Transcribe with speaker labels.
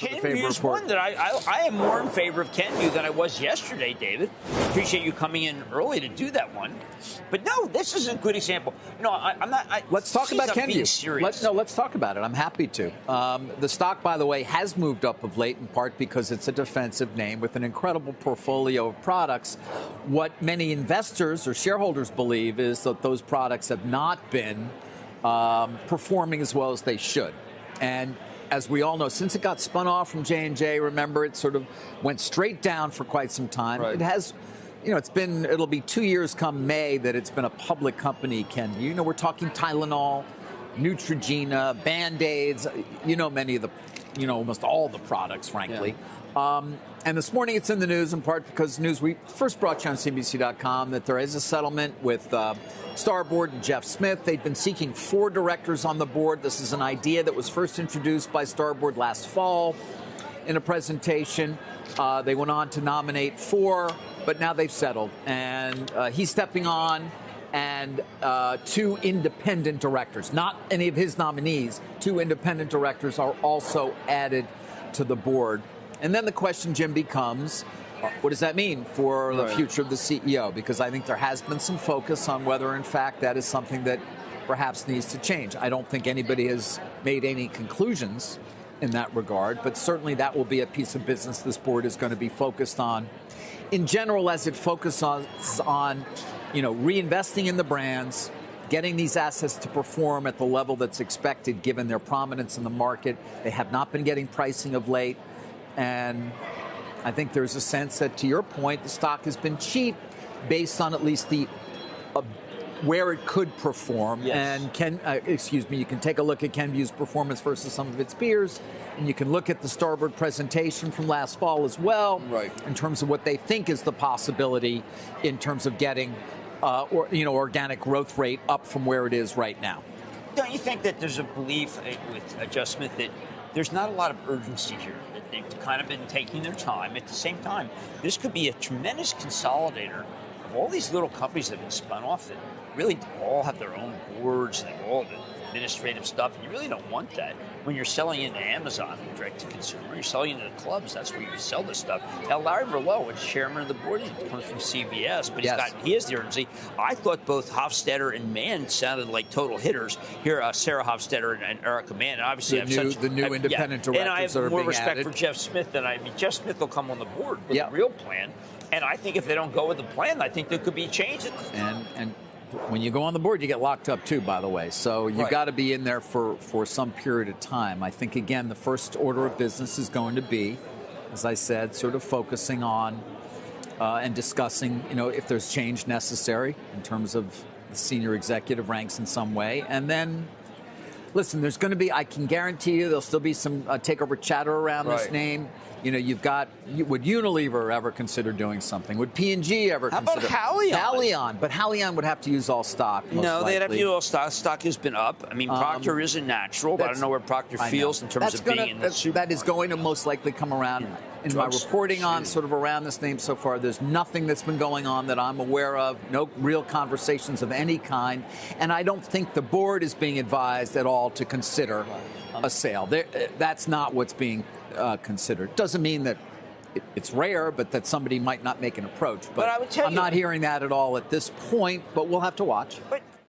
Speaker 1: Kenvue is one that I am more in favor of Kenvue than I was yesterday, David. Appreciate you coming in early to do that one. But no, this is a good example. No, I'm not.
Speaker 2: Let's talk about Kenvue. Let's talk about it. I'm happy to. The stock, by the way, has moved up of late in part because it's a defensive name with an incredible portfolio of products. What many investors or shareholders believe is that those products have not been performing as well as they should. And as we all know, since it got spun off from J&J, remember, it sort of went straight down for quite some time. Right. It has, it'll be 2 years come May that it's been a public company, Ken. We're talking Tylenol, Neutrogena, Band-Aids, many of the, almost all the products, frankly. Yeah. And this morning it's in the news in part because news we first brought you on CNBC.com that there is a settlement with Starboard and Jeff Smith. They've been seeking 4 directors on the board. This is an idea that was first introduced by Starboard last fall in a presentation. They went on to nominate 4, but now they've settled. And he's stepping on, and 2 independent directors, not any of his nominees, 2 independent directors are also added to the board. And then the question, Jim, becomes, what does that mean for the future of the CEO? Because I think there has been some focus on whether, in fact, that is something that perhaps needs to change. I don't think anybody has made any conclusions in that regard, but certainly that will be a piece of business this board is going to be focused on. In general, as it focuses on reinvesting in the brands, getting these assets to perform at the level that's expected given their prominence in the market. They have not been getting pricing of late. And I think there's a sense that, to your point, the stock has been cheap based on at least the where it could perform. Yes. And you can take a look at Kenvue's performance versus some of its peers, and you can look at the Starboard presentation from last fall as well, in terms of what they think is the possibility in terms of getting organic growth rate up from where it is right now.
Speaker 1: Don't you think that there's a belief with adjustment that there's not a lot of urgency here? They've kind of been taking their time. At the same time, this could be a tremendous consolidator of all these little companies that have been spun off that really all have their own boards and all the administrative stuff. And you really don't want that when you're selling into Amazon, direct to consumer. You're selling into the clubs. That's where you sell this stuff. Now, Larry Merlot is chairman of the board. He comes from CVS, but he has the urgency. I thought both Hofstadter and Mann sounded like total hitters. Here, Sarah Hofstadter and Erica Mann. Obviously,
Speaker 2: the new independent directors.
Speaker 1: And I have more respect for Jeff Smith than Jeff Smith will come on the board with a real plan. And I think if they don't go with the plan, I think there could be changes.
Speaker 2: And when you go on the board, you get locked up too, by the way. So you've got to be in there for some period of time. I think, again, the first order of business is going to be, as I said, sort of focusing on and discussing, if there's change necessary in terms of the senior executive ranks in some way. And then, listen, there's going to be, I can guarantee you, there'll still be some takeover chatter around this name. You've got, would Unilever ever consider doing something? Would P&G ever consider?
Speaker 1: How about Haleon?
Speaker 2: Haleon, but Haleon would have to use all stock.
Speaker 1: No, they'd have to use all stock. Stock has been up. I mean, Procter isn't natural, but I don't know where Procter feels in terms of being in the Super Bowl.
Speaker 2: That is going to most likely come around. In my reporting on sort of around this name so far, there's nothing that's been going on that I'm aware of, no real conversations of any kind, and I don't think the board is being advised at all to consider a sale. That's not what's being considered. Doesn't mean that it's rare, but that somebody might not make an approach. But I would tell I'm not hearing that at all at this point, but we'll have to watch.
Speaker 1: But